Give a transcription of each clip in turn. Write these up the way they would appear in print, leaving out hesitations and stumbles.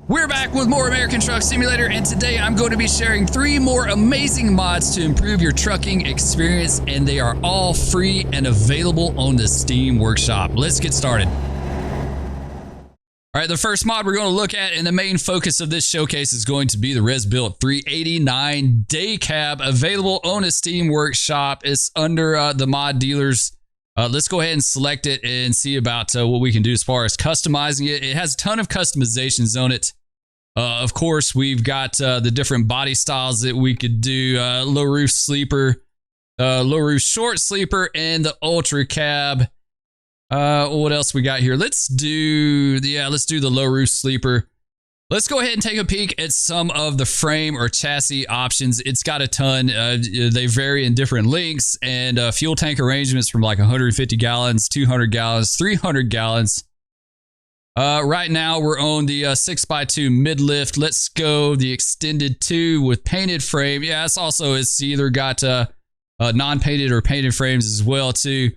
We're back with more American Truck Simulator, and today I'm going to be sharing 3 more amazing mods to improve your trucking experience, and they are all free and available on the Steam Workshop. Let's get started. All right, the first mod we're going to look at, and the main focus of this showcase, is going to be the Peterbilt 389 Day Cab, available on the Steam Workshop. It's under the mod dealers. Let's go ahead and select it and see about what we can do as far as customizing it. It has a ton of customizations on it. Of course, we've got the different body styles that we could do. Low roof sleeper, low roof short sleeper, and the ultra cab. What else we got here? Let's do the low roof sleeper. Let's go ahead and take a peek at some of the frame or chassis options. It's got a ton. They vary in different lengths and fuel tank arrangements from like 150 gallons, 200 gallons, 300 gallons. Right now we're on the 6x2 mid-lift. Let's go the extended 2 with painted frame. Yeah, it's either got non-painted or painted frames as well too.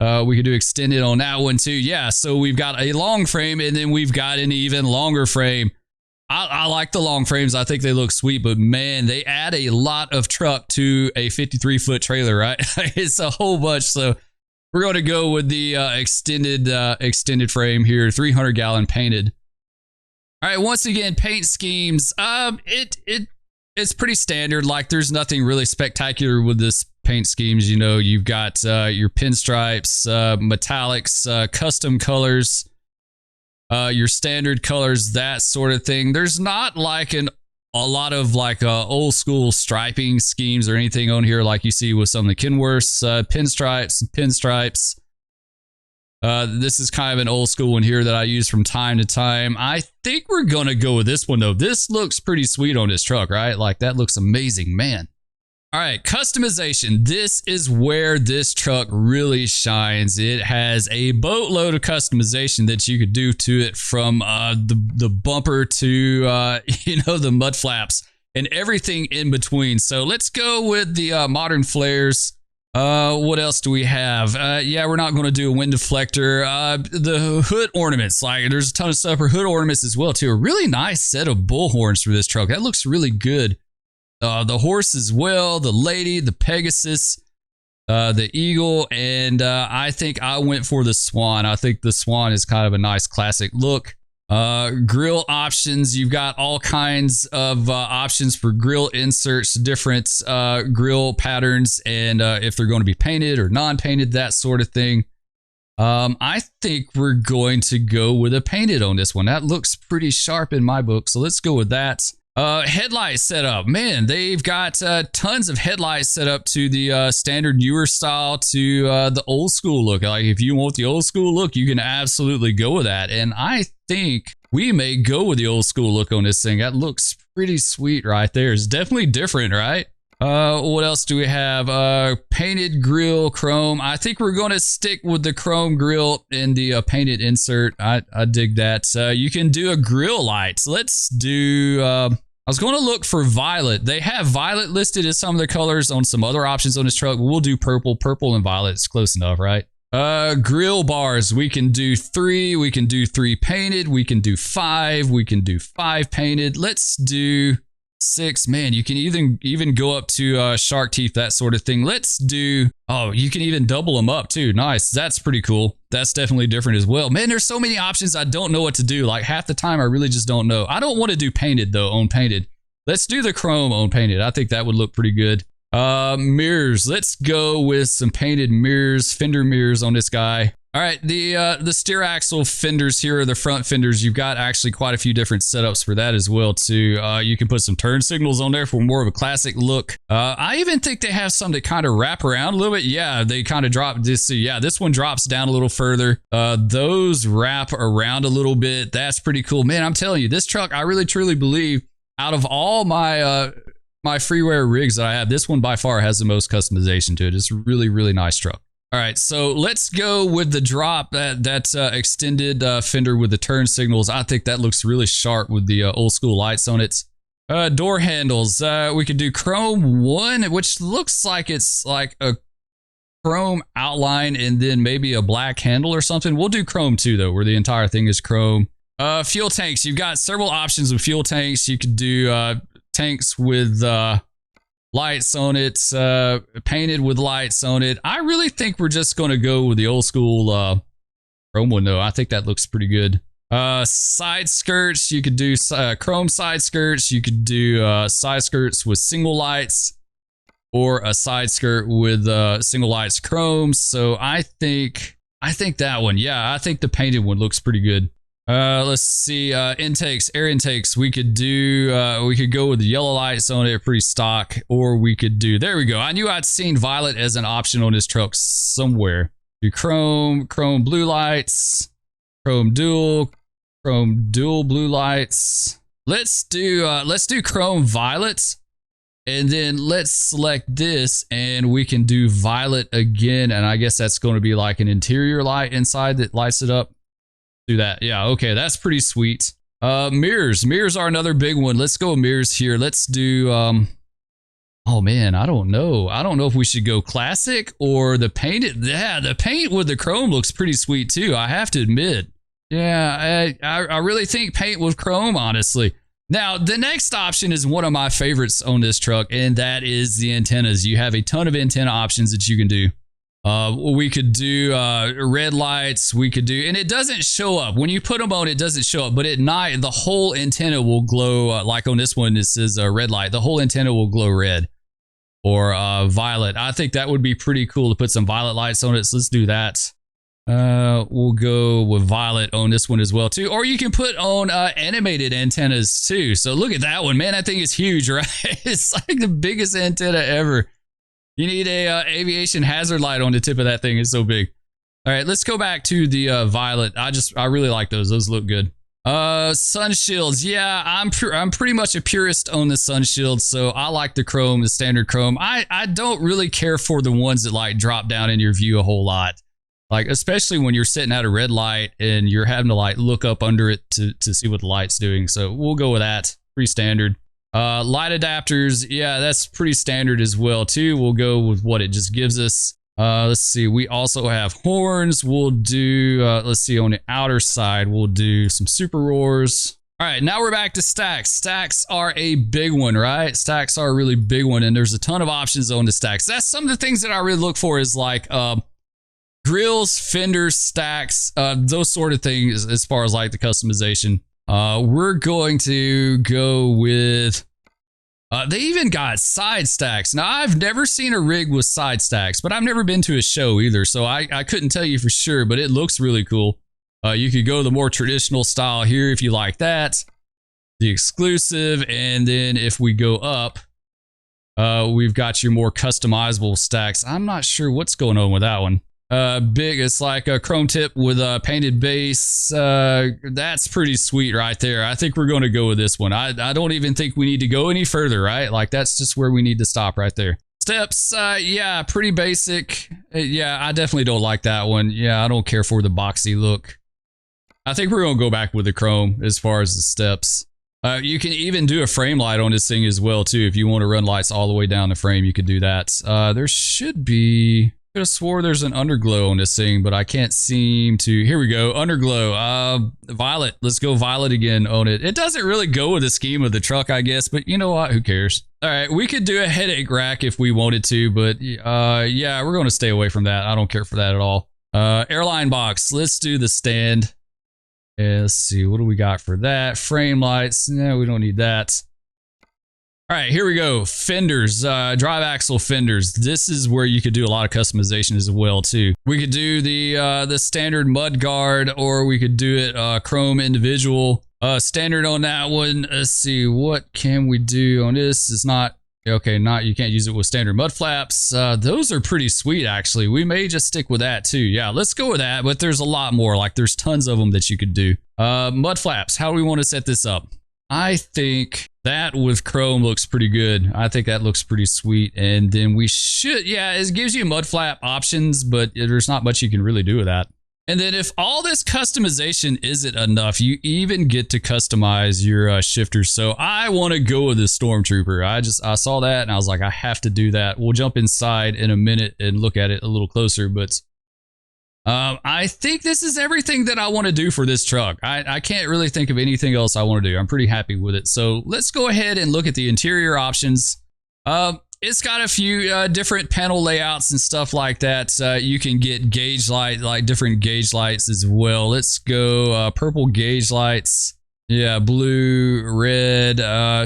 We could do extended on that one too. Yeah, so we've got a long frame and then we've got an even longer frame. I like the long frames. I think they look sweet, but man, they add a lot of truck to a 53-foot trailer, right? It's a whole bunch. So we're going to go with the extended frame here, 300-gallon painted. All right, once again, paint schemes. It's pretty standard. Like, there's nothing really spectacular with this paint schemes. You know, you've got your pinstripes, metallics, custom colors, your standard colors, that sort of thing. There's not like a lot of like old school striping schemes or anything on here like you see with some of the Kenworths, pinstripes. This is kind of an old school one here that I use from time to time. I think we're gonna go with this one though. This looks pretty sweet on this truck, right? Like, that looks amazing, man. All right, customization. This is where this truck really shines. It has a boatload of customization that you could do to it, from the bumper to the mud flaps and everything in between. So let's go with the modern flares. What else do we have? Yeah, we're not going to do a wind deflector. The hood ornaments, like, there's a ton of stuff for hood ornaments as well too. A really nice set of bull horns for this truck. That looks really good. The horse as well, the lady, the Pegasus, the eagle, and I think I went for the swan. I think the swan is kind of a nice classic look. Grill options. You've got all kinds of options for grill inserts, different grill patterns, and if they're going to be painted or non-painted, that sort of thing. I think we're going to go with a painted on this one. That looks pretty sharp in my book, so let's go with that. Headlight setup. Man, they've got tons of headlights set up to the standard newer style to the old school look. Like, if you want the old school look, you can absolutely go with that. And I think we may go with the old school look on this thing. That looks pretty sweet right there. It's definitely different, right? What else do we have? Painted grill, chrome. I think we're going to stick with the chrome grill in the painted insert. I dig that. You can do a grill light. So let's do... I was going to look for violet. They have violet listed as some of the colors on some other options on this truck. We'll do purple. Purple and violet is close enough, right? Grill bars. We can do 3. We can do 3 painted. We can do 5. We can do 5 painted. Let's do 6. Man, you can even go up to shark teeth, that sort of thing. Let's do... Oh, you can even double them up too. Nice. That's pretty cool. That's definitely different as well. Man, there's so many options. I don't know what to do. Like, half the time I really just don't know. I don't want to do painted though, on painted. Let's do the chrome on painted. I think that would look pretty good. Mirrors. Let's go with some painted mirrors, fender mirrors on this guy. All right, the steer axle fenders here are the front fenders. You've got actually quite a few different setups for that as well too. You can put some turn signals on there for more of a classic look. I even think they have some that kind of wrap around a little bit. Yeah, they kind of drop this. Yeah, this one drops down a little further. Those wrap around a little bit. That's pretty cool. Man, I'm telling you, this truck, I really truly believe, out of all my my freeware rigs that I have, this one by far has the most customization to it. It's a really, really nice truck. All right, so let's go with the drop, that extended fender with the turn signals. I think that looks really sharp with the old school lights on it. Door handles, we could do chrome 1, which looks like it's like a chrome outline and then maybe a black handle or something. We'll do chrome 2 though, where the entire thing is chrome. Fuel tanks. You've got several options with fuel tanks. You could do tanks with lights on it, painted with lights on it. I really think we're just going to go with the old school chrome one though. I think that looks pretty good. Side skirts. You could do chrome side skirts. You could do side skirts with single lights, or a side skirt with single lights chrome. So I think that one. Yeah, I think the painted one looks pretty good. Let's see, intakes, air intakes. We could do, we could go with the yellow lights on it, pretty stock, or we could do, there we go. I knew I'd seen violet as an option on this truck somewhere. Do chrome blue lights, chrome dual blue lights. Let's do chrome violet, and then let's select this, and we can do violet again. And I guess that's going to be like an interior light inside that lights it up. Do that. Yeah, okay, that's pretty sweet. Mirrors are another big one. Let's go mirrors here. Let's do oh man, I don't know if we should go classic or the painted. Yeah, the paint with the chrome looks pretty sweet too, I have to admit. Yeah, I really think paint with chrome, honestly. Now the next option is one of my favorites on this truck, and that is the antennas. You have a ton of antenna options that you can do. We could do red lights. We could do, and it doesn't show up when you put them on. It doesn't show up, but at night the whole antenna will glow. Like on this one, this is a red light. The whole antenna will glow red or violet. I think that would be pretty cool to put some violet lights on it. So let's do that. We'll go with violet on this one as well too. Or you can put on animated antennas too. So look at that one, man. That thing is huge, right? It's like the biggest antenna ever. You need a aviation hazard light on the tip of that thing. It's so big. All right, let's go back to the violet. I really like those. Those look good. Sun shields. Yeah, I'm pretty much a purist on the sun shields, so I like the chrome, the standard chrome. I don't really care for the ones that like drop down in your view a whole lot. Like especially when you're sitting at a red light and you're having to like look up under it to see what the light's doing. So we'll go with that. Pretty standard. Light adapters, yeah, that's pretty standard as well too. We'll go with what it just gives us. Let's see, we also have horns. We'll do, let's see, on the outer side, we'll do some super roars. All right, now we're back to stacks. Stacks are a big one, right? Stacks are a really big one, and there's a ton of options on the stacks. That's some of the things that I really look for is like grills, fenders, stacks, those sort of things as far as like the customization. We're going to go with, they even got side stacks. Now, I've never seen a rig with side stacks, but I've never been to a show either, so I couldn't tell you for sure, but it looks really cool. You could go the more traditional style here if you like that. The exclusive, and then if we go up, we've got your more customizable stacks. I'm not sure what's going on with that one. Big, it's like a chrome tip with a painted base. That's pretty sweet right there. I think we're going to go with this one. I don't even think we need to go any further, right? Like that's just where we need to stop right there. Steps, yeah, pretty basic. Yeah, I definitely don't like that one. Yeah, I don't care for the boxy look. I think we're going to go back with the chrome as far as the steps. You can even do a frame light on this thing as well too. If you want to run lights all the way down the frame, you could do that. There should be, I could have swore there's an underglow on this thing, but I can't seem to. Here we go, underglow. Violet, let's go violet again on it. It doesn't really go with the scheme of the truck, I guess, but you know what, who cares? All right, we could do a headache rack if we wanted to, but yeah, we're going to stay away from that. I don't care for that at all. Airline box, let's do the stand. Yeah, let's see, what do we got for that? Frame lights, no, we don't need that. All right, here we go. Fenders, drive axle fenders. This is where you could do a lot of customization as well too. We could do the standard mud guard, or we could do it chrome individual. Standard on that one. Let's see, what can we do on this? It's not okay. Not, you can't use it with standard mud flaps. Those are pretty sweet actually. We may just stick with that too. Yeah, let's go with that. But there's a lot more. Like there's tons of them that you could do. Mud flaps. How do we want to set this up? I think that with chrome looks pretty good. I think that looks pretty sweet. And then we should, yeah, it gives you mud flap options, but there's not much you can really do with that. And then if all this customization isn't enough, you even get to customize your shifters. So I want to go with the Stormtrooper. I saw that and I was like, I have to do that. We'll jump inside in a minute and look at it a little closer, but I think this is everything that I want to do for this truck. I can't really think of anything else I want to do. I'm pretty happy with it. So let's go ahead and look at the interior options. It's got a few different panel layouts and stuff like that. You can get gauge light, like different gauge lights as well. Let's go purple gauge lights. Yeah, blue, red.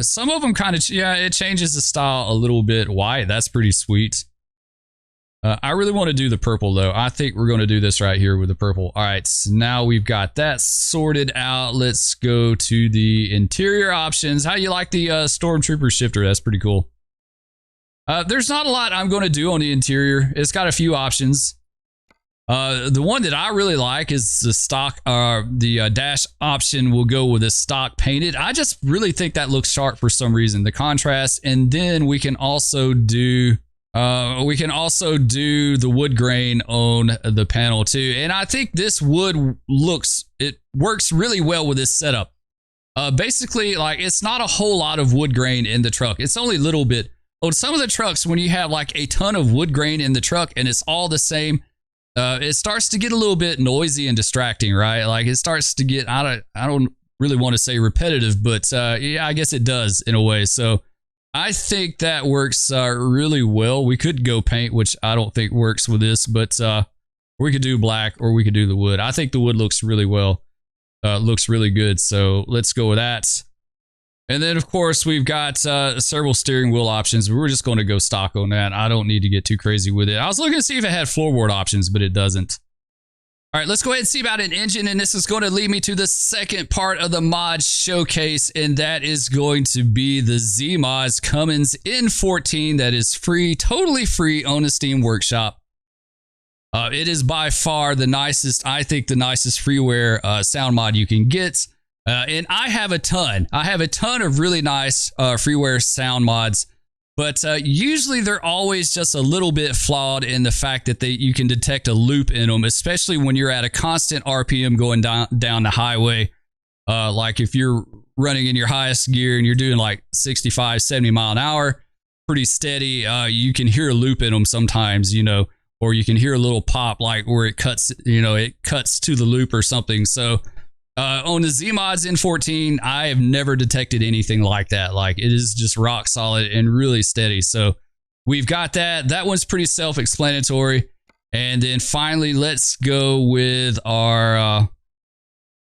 Some of them kind of, yeah, it changes the style a little bit. White, that's pretty sweet. I really want to do the purple though. I think we're going to do this right here with the purple. All right, so now we've got that sorted out. Let's go to the interior options. How you like the Stormtrooper shifter? That's pretty cool. There's not a lot I'm going to do on the interior. It's got a few options. The one that I really like is the stock, the dash option will go with the stock painted. I just really think that looks sharp for some reason, the contrast. And then we can also do the wood grain on the panel too. And I think this wood works really well with this setup. Basically, like, it's not a whole lot of wood grain in the truck. It's only a little bit. On some of the trucks, when you have like a ton of wood grain in the truck and it's all the same, it starts to get a little bit noisy and distracting, right? Like, it starts to get, I don't really want to say repetitive, but yeah, I guess it does in a way. So I think that works really well. We could go paint, which I don't think works with this, but we could do black or we could do the wood. I think the wood looks really well, looks really good. So let's go with that. And then, of course, we've got several steering wheel options. We're just going to go stock on that. I don't need to get too crazy with it. I was looking to see if it had floorboard options, but it doesn't. All right, let's go ahead and see about an engine. And this is going to lead me to the second part of the mod showcase. And that is going to be the Z-Mods Cummins N14. That is free, totally free on the Steam Workshop. It is by far the nicest, I think the nicest freeware sound mod you can get. And I have a ton of really nice freeware sound mods, but usually they're always just a little bit flawed in the fact that you can detect a loop in them, especially when you're at a constant RPM going down the highway. Like if you're running in your highest gear and you're doing like 65, 70 mile an hour, pretty steady, you can hear a loop in them sometimes, you know, or you can hear a little pop, like where it cuts, you know, it cuts to the loop or something. So on the Z-Mods N14, I have never detected anything like that. Like, it is just rock solid and really steady. So we've got that. That one's pretty self-explanatory. And then finally, let's go with our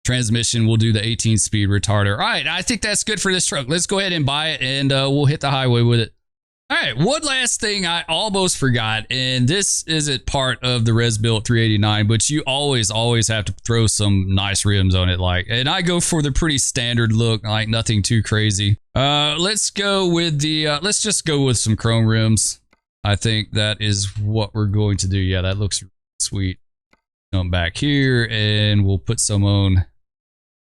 transmission. We'll do the 18-speed retarder. All right, I think that's good for this truck. Let's go ahead and buy it, and we'll hit the highway with it. All right, one last thing I almost forgot, and this isn't part of the ResBuilt 389, but you always have to throw some nice rims on it. Like, and I go for the pretty standard look, like nothing too crazy. Let's go with the, let's just go with some chrome rims. I think that is what we're going to do. Yeah, that looks sweet. Come back here and we'll put some on.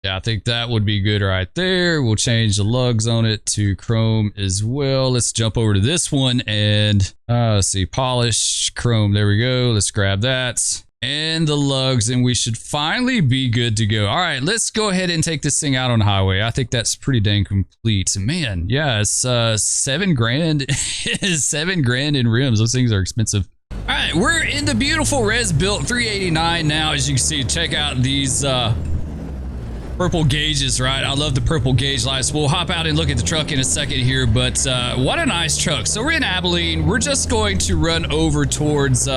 Yeah, I think that would be good right there. We'll change the lugs on it to chrome as well. Let's jump over to this one and let's see, polish, chrome. There we go. Let's grab that and the lugs, and we should finally be good to go. All right, let's go ahead and take this thing out on the highway. I think that's pretty dang complete. Man, yeah, it's $7 grand. $7 grand in rims. Those things are expensive. All right, we're in the beautiful ResBuilt 389 now. As you can see, check out these purple gauges, right? I love the purple gauge lights. We'll hop out and look at the truck in a second here, but what a nice truck. So we're in Abilene. We're just going to run over towards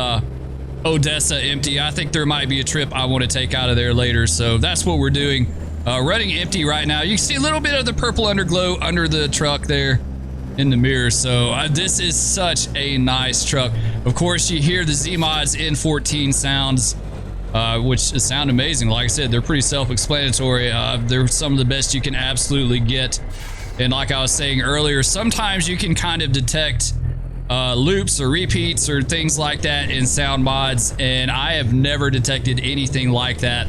Odessa empty. I think there might be a trip I want to take out of there later, so that's what we're doing. Running empty right now. You can see a little bit of the purple underglow under the truck there in the mirror. So this is such a nice truck. Of course, you hear the Z-Mods N14 sounds, which sound amazing. Like I said, they're pretty self-explanatory. They're some of the best you can absolutely get. And like I was saying earlier, sometimes you can kind of detect loops or repeats or things like that in sound mods, and I have never detected anything like that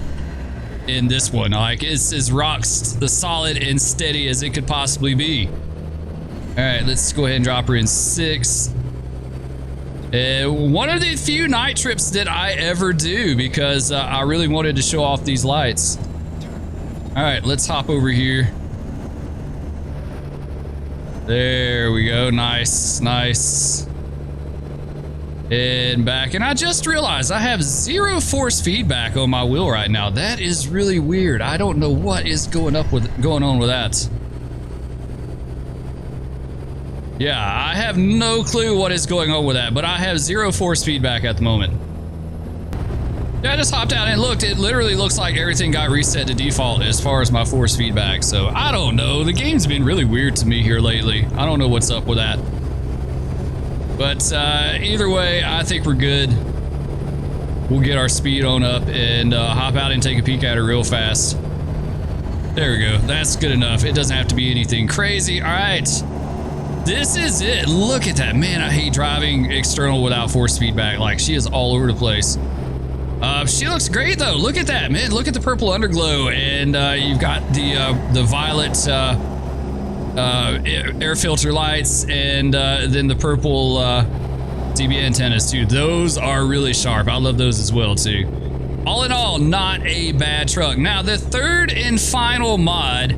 in this one. Like, it's as rock solid and steady as it could possibly be. All right, let's go ahead and drop her in 6. One of the few night trips that I ever do, because I really wanted to show off these lights. All right, let's hop over here. There we go. Nice, nice. and back. And I just realized I have 0 force feedback on my wheel right now. That is really weird. I don't know what is going on with that. Yeah, I have no clue what is going on with that, but I have 0 force feedback at the moment. Yeah, I just hopped out and looked. It literally looks like everything got reset to default as far as my force feedback. So I don't know. The game's been really weird to me here lately. I don't know what's up with that. But either way, I think we're good. We'll get our speed on up and hop out and take a peek at her real fast. There we go. That's good enough. It doesn't have to be anything crazy. All right. This is it. Look at that. Man, I hate driving external without force feedback. Like, she is all over the place. She looks great, though. Look at that, man. Look at the purple underglow. And you've got the violet air filter lights and then the purple CB antennas, too. Those are really sharp. I love those as well, too. All in all, not a bad truck. Now, the third and final mod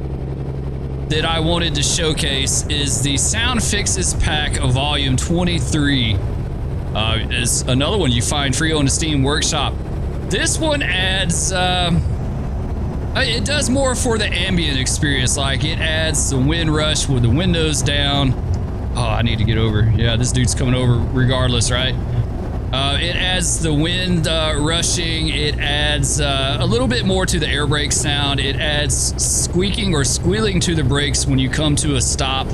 that I wanted to showcase is the Sound Fixes Pack Volume 23. Is another one you find free on the Steam Workshop. This one adds, it does more for the ambient experience. Like, it adds the wind rush with the windows down. Oh, I need to get over. Yeah, this dude's coming over regardless, right? It adds the wind rushing. It adds a little bit more to the air brake sound. It adds squeaking or squealing to the brakes when you come to a stop.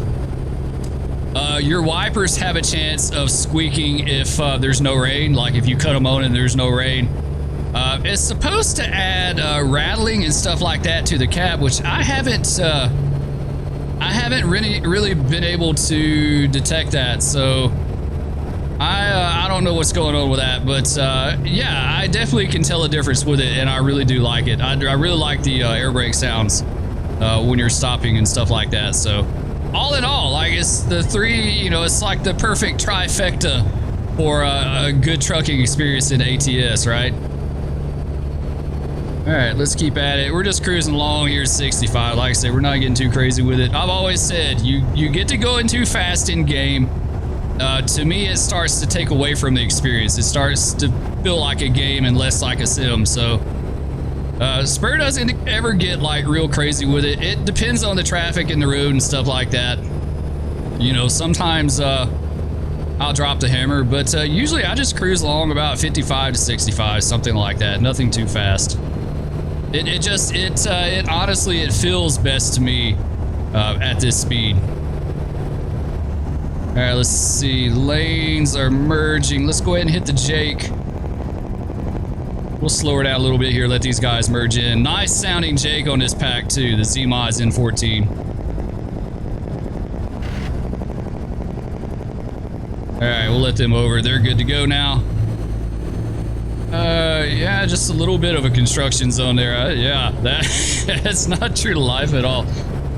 Your wipers have a chance of squeaking if there's no rain, like if you cut them on and there's no rain. It's supposed to add rattling and stuff like that to the cab, which I haven't really been able to detect that, so I don't know what's going on with that, but yeah, I definitely can tell a difference with it, and I really do like it. I really like the air brake sounds when you're stopping and stuff like that. So all in all, like, it's the three, you know, it's like the perfect trifecta for a good trucking experience in ATS, right? All right, let's keep at it. We're just cruising along here at 65. Like I said, we're not getting too crazy with it. I've always said, you get to going too fast in game. To me, it starts to take away from the experience. It starts to feel like a game and less like a sim. So Spur doesn't ever get like real crazy with it. It depends on the traffic and the road and stuff like that. You know, sometimes I'll drop the hammer, but usually I just cruise along about 55 to 65, something like that. Nothing too fast. It honestly, it feels best to me at this speed. All right, let's see. Lanes are merging. Let's go ahead and hit the Jake. We'll slow it down a little bit here, let these guys merge in. Nice sounding Jake on this pack too, the Z-Mods N14. All right, we'll let them over. They're good to go now. Yeah, just a little bit of a construction zone there. Yeah, that's not true to life at all.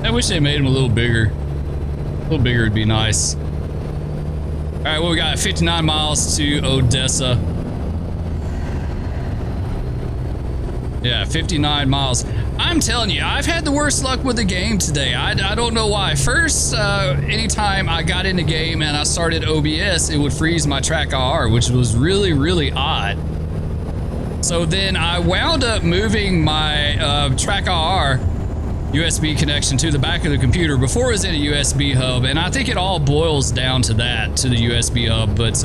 I wish they made them a little bigger. A little bigger would be nice. All right, well, we got 59 miles to Odessa. Yeah, 59 miles. I'm telling you, I've had the worst luck with the game today. I don't know why. First, anytime I got in the game and I started OBS, it would freeze my track IR, which was really, really odd. So then I wound up moving my track IR USB connection to the back of the computer before it was in a USB hub, and I think it all boils down to that, to the USB hub, but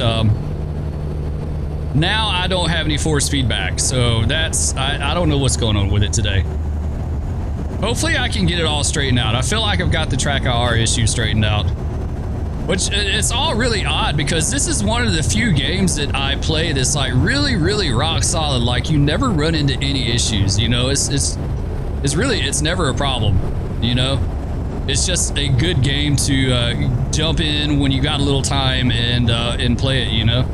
now I don't have any force feedback, so that's, I don't know what's going on with it today. Hopefully I can get it all straightened out. I feel like I've got the track IR issue straightened out, which it's all really odd because this is one of the few games that I play that's like really, really rock solid. Like, you never run into any issues, you know. It's really, it's never a problem, you know. It's just a good game to jump in when you got a little time and play it, you know.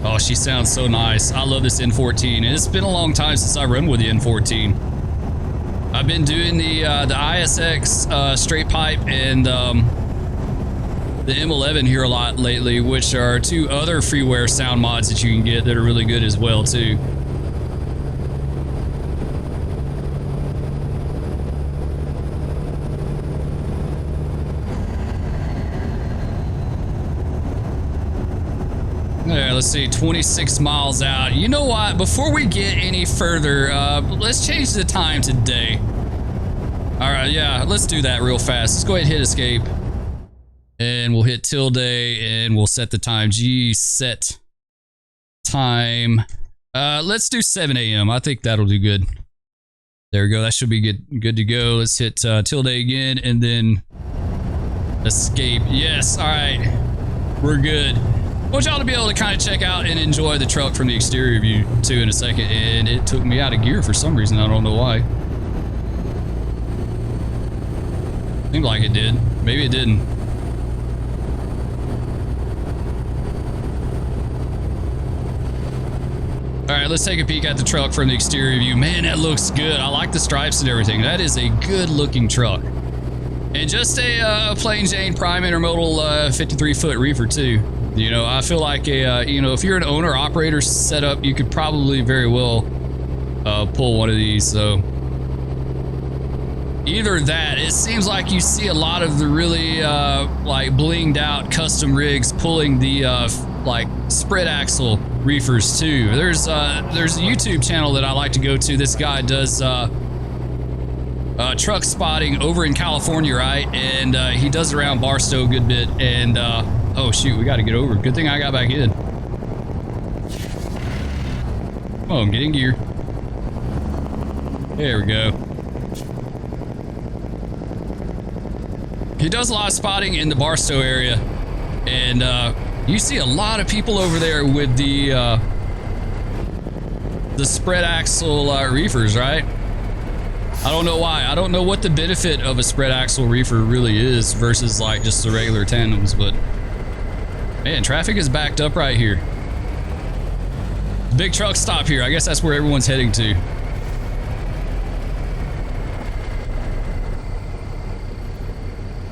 Oh, she sounds so nice. I love this N14, and it's been a long time since I run with the N14. I've been doing the ISX straight pipe and the M11 here a lot lately, which are two other freeware sound mods that you can get that are really good as well too. let's see, 26 miles out. You know what? Before we get any further, let's change the time today. All right, yeah, let's do that real fast. Let's go ahead and hit escape. And we'll hit tilde and we'll set the time. G set time. Let's do 7 a.m. I think that'll do good. There we go. That should be good to go. Let's hit tilde again and then escape. Yes. All right. We're good. I want y'all to be able to kind of check out and enjoy the truck from the exterior view too in a second. And it took me out of gear for some reason. I don't know why. Seemed like it did. Maybe it didn't. All right, let's take a peek at the truck from the exterior view. Man, that looks good. I like the stripes and everything. That is a good looking truck. And just a plain Jane prime intermodal 53-foot reefer too. You know, I feel like if you're an owner operator setup, you could probably very well pull one of these. So either that, it seems like you see a lot of the really like blinged out custom rigs pulling the like spread axle reefers too. There's a YouTube channel that I like to go to. This guy does truck spotting over in California, right? And he does it around Barstow a good bit. And oh shoot, we got to get over. Good thing I got back in. Oh, I'm getting gear. There we go. He does a lot of spotting in the Barstow area, and you see a lot of people over there with the spread axle reefers, right? I don't know why. I don't know what the benefit of a spread axle reefer really is versus like just the regular tandems, but man, traffic is backed up right here. Big truck stop here. I guess that's where everyone's heading to.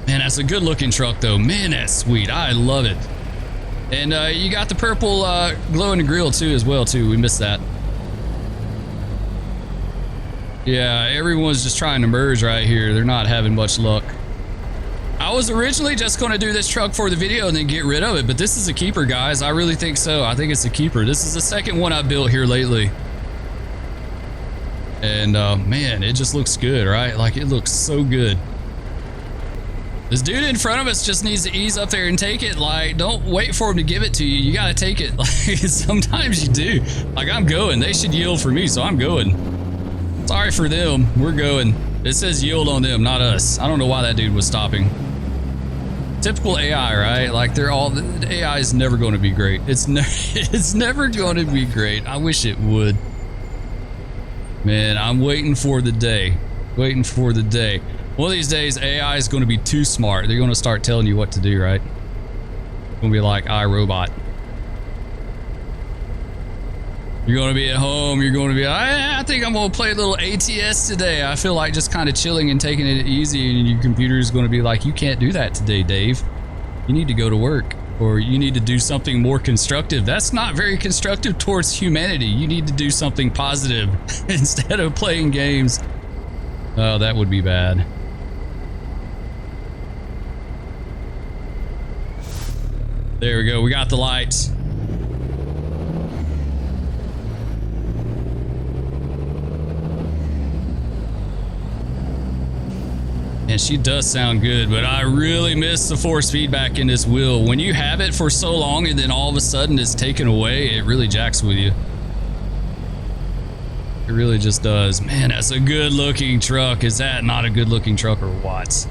Man, that's a good looking truck though. Man, that's sweet. I love it. And you got the purple glow in the grill too as well too. We missed that. Yeah, everyone's just trying to merge right here. They're not having much luck. I was originally just going to do this truck for the video and then get rid of it, but this is a keeper, guys. I really think so. I think it's a keeper. This is the second one I built here lately. And man, it just looks good, right? Like, it looks so good. This dude in front of us just needs to ease up there and take it. Like, don't wait for him to give it to you. You got to take it. Like, sometimes you do. Like, I'm going. They should yield for me, so I'm going. Sorry for them. We're going. It says yield on them, not us. I don't know why that dude was stopping. Typical AI, right? Like, they're all... The AI is never going to be great. It's never going to be great. I wish it would. Man, I'm waiting for the day. Waiting for the day. One of these days, AI is going to be too smart. They're going to start telling you what to do, right? It's going to be like iRobot. You're going to be at home. You're going to be, I think I'm going to play a little ATS today. I feel like just kind of chilling and taking it easy. And your computer is going to be like, you can't do that today, Dave. You need to go to work. Or you need to do something more constructive. That's not very constructive towards humanity. You need to do something positive instead of playing games. Oh, that would be bad. There we go. We got the lights. And she does sound good, but I really miss the force feedback in this wheel. When you have it for so long and then all of a sudden it's taken away, it really jacks with you. It really just does. Man, that's a good looking truck. Is that not a good looking truck or what?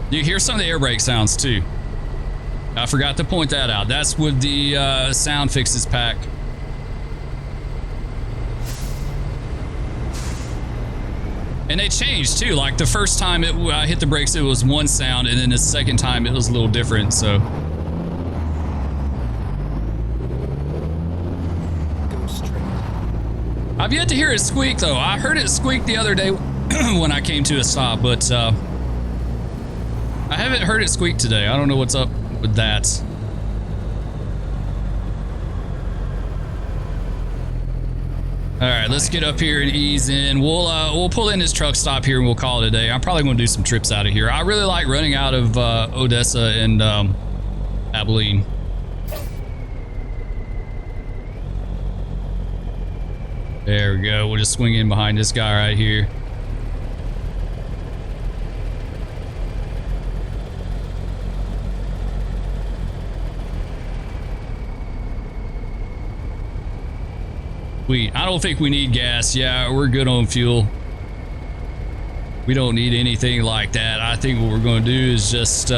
You hear some of the air brake sounds too. I forgot to point that out. That's with the sound fixes pack. And they changed too. Like the first time I hit the brakes, it was one sound, and then the second time it was a little different. So. Go straight. I've yet to hear it squeak though. I heard it squeak the other day when I came to a stop, but I haven't heard it squeak today. I don't know what's up with that. All right, let's get up here and ease in. We'll pull in this truck stop here and we'll call it a day. I'm probably going to do some trips out of here. I really like running out of Odessa and Abilene. There we go. We'll just swing in behind this guy right here. Sweet. I don't think we need gas. Yeah, we're good on fuel. We don't need anything like that. I think what we're going to do is just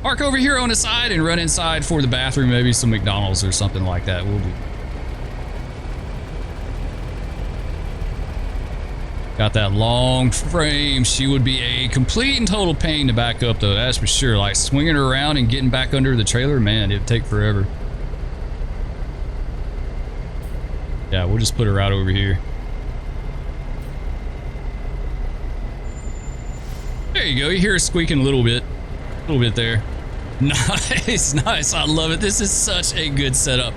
park over here on the side and run inside for the bathroom, maybe some McDonald's or something like that. We'll do. Got that long frame. She would be a complete and total pain to back up, though. That's for sure. Like swinging her around and getting back under the trailer, man, it'd take forever. Yeah, we'll just put her right over here. There you go. You hear her squeaking a little bit there. Nice, nice. I love it. This is such a good setup.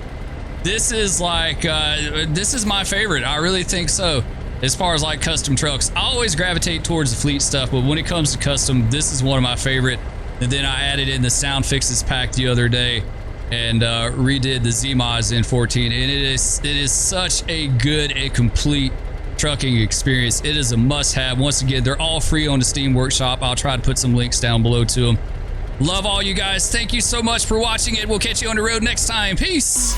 This is like, this is my favorite. I really think so. As far as like custom trucks, I always gravitate towards the fleet stuff, but when it comes to custom, this is one of my favorite. And then I added in the sound fixes pack the other day and redid the Z-Mods in 14, and it is such a good and complete trucking experience. It is a must-have. Once again, they're all free on the Steam Workshop. I'll try to put some links down below to them. Love all you guys. Thank you so much for watching it. We'll catch you on the road next time. Peace.